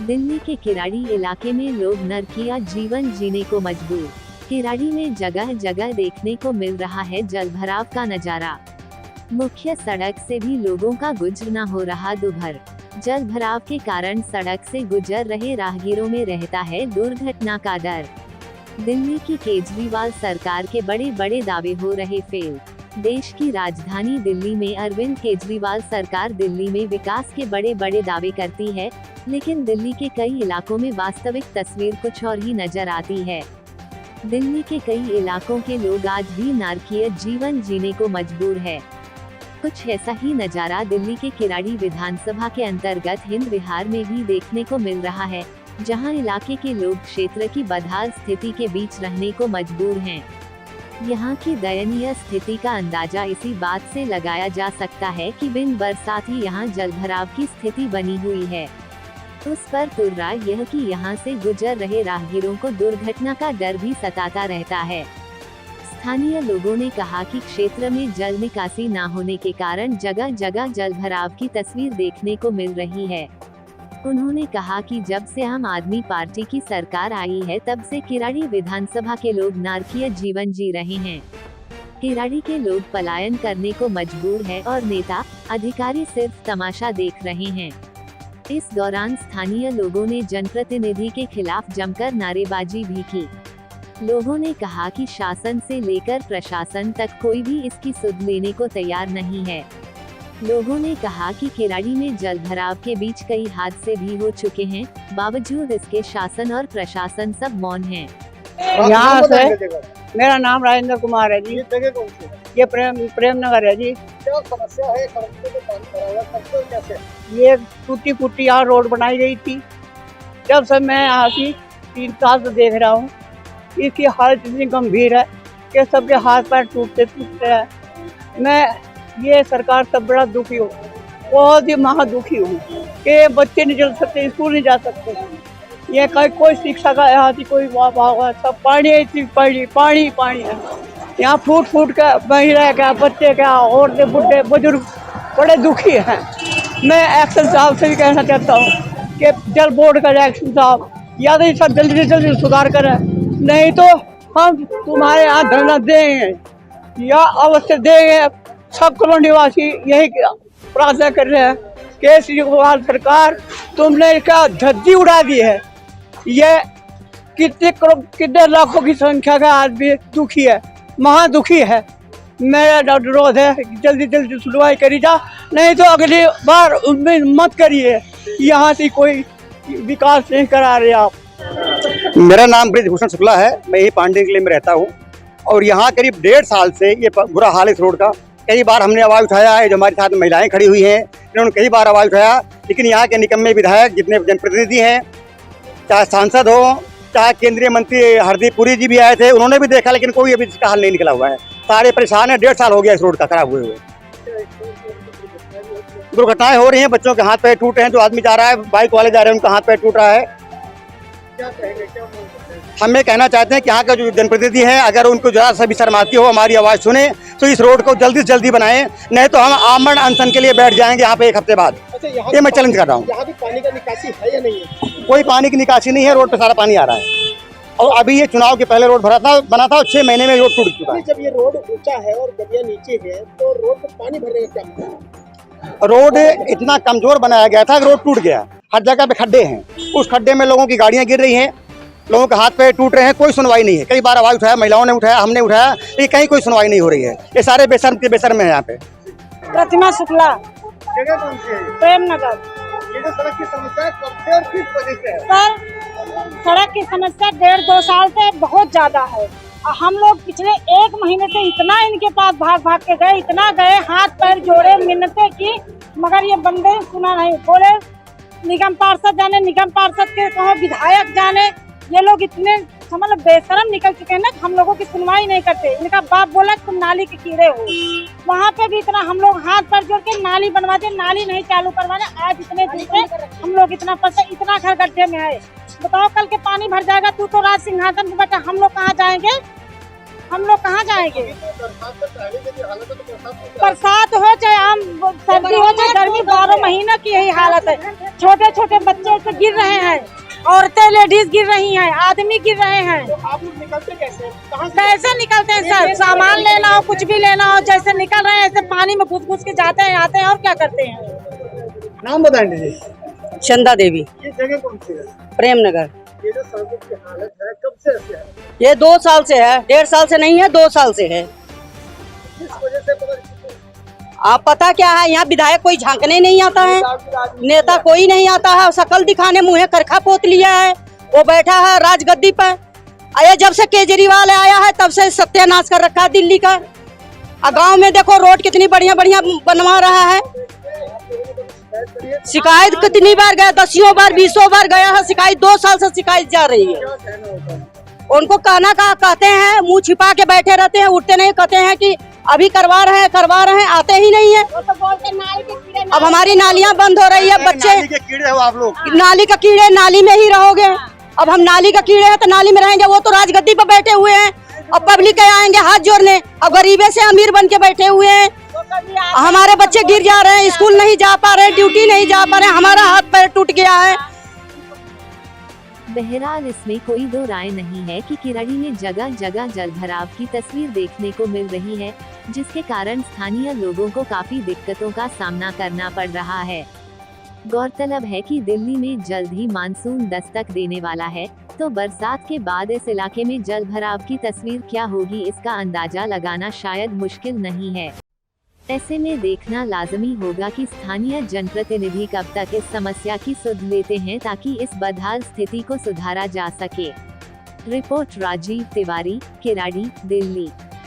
दिल्ली के किराड़ी इलाके में लोग नरकिया जीवन जीने को मजबूर। किराड़ी में जगह जगह देखने को मिल रहा है जलभराव का नजारा। मुख्य सड़क से भी लोगों का गुजरना हो रहा दुभर। जलभराव के कारण सड़क से गुजर रहे राहगीरों में रहता है दुर्घटना का डर। दिल्ली की केजरीवाल सरकार के बड़े बड़े दावे हो रहे फेल। देश की राजधानी दिल्ली में अरविंद केजरीवाल सरकार दिल्ली में विकास के बड़े बड़े दावे करती है, लेकिन दिल्ली के कई इलाकों में वास्तविक तस्वीर कुछ और ही नजर आती है। दिल्ली के कई इलाकों के लोग आज भी नारकीय जीवन जीने को मजबूर है। कुछ ऐसा ही नजारा दिल्ली के किराड़ी विधानसभा के अंतर्गत हिंद विहार में भी देखने को मिल रहा है, जहां इलाके के लोग क्षेत्र की बदहाल स्थिति के बीच रहने को मजबूर हैं। यहाँ की दयनीय स्थिति का अंदाजा इसी बात से लगाया जा सकता है कि बिन बरसात ही यहाँ जलभराव की स्थिति बनी हुई है। उस पर तुर्रा यह कि यहाँ से गुजर रहे राहगीरों को दुर्घटना का डर भी सताता रहता है। स्थानीय लोगों ने कहा कि क्षेत्र में जल निकासी न होने के कारण जगह जगह जलभराव की तस्वीर देखने को मिल रही है। उन्होंने कहा कि जब से आम आदमी पार्टी की सरकार आई है तब से किराड़ी विधानसभा के लोग नारकीय जीवन जी रहे हैं। किराड़ी के लोग पलायन करने को मजबूर है और नेता अधिकारी सिर्फ तमाशा देख रहे हैं। इस दौरान स्थानीय लोगों ने जनप्रतिनिधि के खिलाफ जमकर नारेबाजी भी की। लोगों ने कहा कि शासन से लेकर प्रशासन तक कोई भी इसकी सुध लेने को तैयार नहीं है। लोगों ने कहा कि किराड़ी में जलभराव के बीच कई हादसे भी हो चुके हैं, बावजूद इसके शासन और प्रशासन सब मौन हैं। यहाँ से मेरा नाम राजेंद्र कुमार है जी। ये जगह कौन सी है? ये प्रेम नगर है जी। क्या समस्या है? सड़कों पे पानी भरा हुआ है, सबको कैसे? ये टूटी फूटी यहाँ रोड बनाई गई थी। जब से मैं यहाँ की 3 साल से देख रहा हूँ, इसकी हालत इतनी गंभीर है कि सबके हाथ पैर टूटते हैं। मैं ये सरकार सब बड़ा दुखी हूँ, बहुत ही महा दुखी हूँ कि बच्चे नहीं चल सकते, स्कूल नहीं जा सकते। ये कोई शिक्षा का यहाँ की कोई सब पानी है। यहाँ फूट का महिला क्या, बच्चे क्या, औरतें, बुढ़े बुजुर्ग बड़े दुखी हैं। मैं एक्शन साहब से भी कहना चाहता हूँ कि जल बोर्ड का एक्शन साहब या तो सब जल्दी से जल्दी सुधार करें, नहीं तो हम तुम्हारे यहाँ धरना देंगे या अवश्य देंगे। सब कॉलोनी वासी यही प्रार्थना कर रहे हैं कि केजरीवाल सरकार तुमने इसका धज्जी उड़ा दी है। ये कितने लाखों की संख्या का आदमी दुखी है, महा दुखी है। मेरा अनुरोध है जल्दी जल्दी सुनवाई करी जा, नहीं तो अगली बार उम्मीद मत करिए। यहाँ से कोई विकास नहीं करा रहे आप। मेरा नाम ब्रिजभूषण शुक्ला है, मैं यही पांडे किले में रहता हूँ और यहाँ करीब 1.5 साल से ये बुरा हाल है इस रोड का। कई बार हमने आवाज़ उठाया है, जो हमारे साथ महिलाएं खड़ी हुई हैं इन्होंने कई बार आवाज़ उठाया, लेकिन यहाँ के निकम्मे विधायक जितने जनप्रतिनिधि हैं, चाहे सांसद हो, चाहे केंद्रीय मंत्री हरदीप पुरी जी भी आए थे, उन्होंने भी देखा, लेकिन कोई अभी इसका हल नहीं निकला हुआ है। सारे परेशान हैं, 1.5 साल हो गया इस रोड का खराब हुए। दुर्घटनाएं हो रही हैं, बच्चों के हाथ पैर टूट रहे हैं, जो आदमी जा रहा है, बाइक वाले जा रहे हैं, उनका हाथ पैर टूट रहा है। हम ये कहना चाहते हैं कि यहाँ का जो जनप्रतिनिधि है, अगर उनको जरा सा भी शर्म आती हो, हमारी आवाज़ सुने तो इस रोड को जल्दी से जल्दी बनाएं, नहीं तो हम आमरण अनशन के लिए बैठ जाएंगे यहाँ पे 1 हफ्ते बाद। ये मैं चैलेंज कर रहा हूँ। यहाँ भी पानी का निकासी है या नहीं है? कोई पानी की निकासी नहीं है, रोड पे सारा पानी आ रहा है और अभी ये चुनाव के पहले रोड बना था और 6 महीने में रोड टूट चुका है। जब ये रोड ऊंचा है और गलियां नीचे है तो रोड पर पानी भरने का क्या मतलब? रोड इतना कमजोर बनाया गया था कि रोड टूट गया। हर जगह पे खड्डे हैं, उस खड्डे में लोगों की गाड़ियां गिर रही हैं, लोगों के हाथ पैर टूट रहे हैं, कोई सुनवाई नहीं है। कई बार आवाज उठाया, महिलाओं ने उठाया, हमने उठाया, लेकिन कहीं कोई सुनवाई नहीं हो रही है। ये सारे बेशर्म के बेशर्म है। यहाँ पे प्रतिमा शुक्ला, जगह कौन सी है? प्रेम नगर। ये जो सड़क की समस्या कब से और किस वजह से है? सर, सड़क की समस्या 1.5-2 साल से बहुत ज्यादा है। हम लोग पिछले 1 महीने से इतना इनके पास भाग भाग के गए, इतना गए, हाथ पैर जोड़े, मिन्नतें की, मगर ये बंदे सुना नहीं। बोले निगम पार्षद जाने, निगम पार्षद के कहो विधायक जाने, ये लोग इतने मतलब बेशरम निकल चुके हैं ना, हम लोगों की सुनवाई नहीं करते। इनका बाप बोला तुम नाली के कीड़े हो। वहाँ पे भी इतना हम लोग हाथ पैर जोड़ के नाली बनवाते, नाली नहीं चालू करवाने। आज इतने दिन से हम लोग इतना फंसे, इतना घर गड्ढे में है। बताओ कल के पानी भर जाएगा, तू तो राज सिंहासन पे बैठा, हम लोग कहाँ जाएंगे? हम लोग कहाँ जाएंगे? बरसात से पहले जब ये हालत है तो बरसात हो चाहे आम सर्दी हो चाहे गर्मी, 12 महीना की यही हालत है। छोटे छोटे बच्चे तो गिर रहे हैं, औरतें लेडीज गिर रही हैं, आदमी गिर रहे हैं। तो आप लोग निकलते कैसे हैं? कहाँ से कैसे निकलते हैं सर? सामान लेना हो, कुछ भी लेना हो, जैसे निकल रहे हैं ऐसे पानी में घुस घुस के जाते हैं, आते हैं और क्या करते हैं। नाम बताएंगे जी? चंदा देवी, ये जगह कौन सी है? प्रेम नगर। ये जो सड़कों की हालत है कब से ऐसी है? ये 2 साल से है, 1.5 साल से नहीं है, 2 साल से है। किस वजह से आप पता क्या है, यहाँ विधायक कोई झांकने नहीं आता है, नेता कोई नहीं आता है, शकल दिखाने मुँह करखा पोत लिया है, वो बैठा है राजगद्दी पर। अरे जब से केजरीवाल आया है तब से सत्यानाश कर रखा है दिल्ली का। गांव में देखो रोड कितनी बढ़िया बढ़िया बनवा रहा है। शिकायत कितनी बार गया, 10 बार 20 बार गया है शिकायत, 2 साल से शिकायत जा रही है। उनको कहना का कहते हैं, मुंह छिपा के बैठे रहते हैं, उठते नहीं, कहते हैं कि अभी करवा रहे हैं, आते ही नहीं है। अब हमारी नालियां बंद हो रही है, बच्चे नाली के कीड़े हो आप लोग। नाली का कीड़े, नाली में ही रहोगे। अब हम नाली का कीड़े हैं तो नाली में रहेंगे, वो तो राजगद्दी पर बैठे हुए हैं। अब पब्लिक आएंगे हाथ जोड़ने, अब गरीबे से अमीर बन के बैठे हुए हैं। हमारे बच्चे गिर जा रहे हैं, स्कूल नहीं जा पा रहे, ड्यूटी नहीं जा पा रहे, हमारा हाथ पैर टूट गया है। बहरहाल इसमें कोई दो राय नहीं है कि किराड़ी में जगह जगह जलभराव की तस्वीर देखने को मिल रही है, जिसके कारण स्थानीय लोगों को काफी दिक्कतों का सामना करना पड़ रहा है। गौरतलब है कि दिल्ली में जल्द ही मानसून दस्तक देने वाला है, तो बरसात के बाद इस इलाके में जलभराव की तस्वीर क्या होगी इसका अंदाजा लगाना शायद मुश्किल नहीं है। ऐसे में देखना लाजमी होगा कि स्थानीय जनप्रतिनिधि कब तक इस समस्या की सुध लेते हैं ताकि इस बदहाल स्थिति को सुधारा जा सके। रिपोर्ट राजीव तिवारी, किराड़ी, दिल्ली।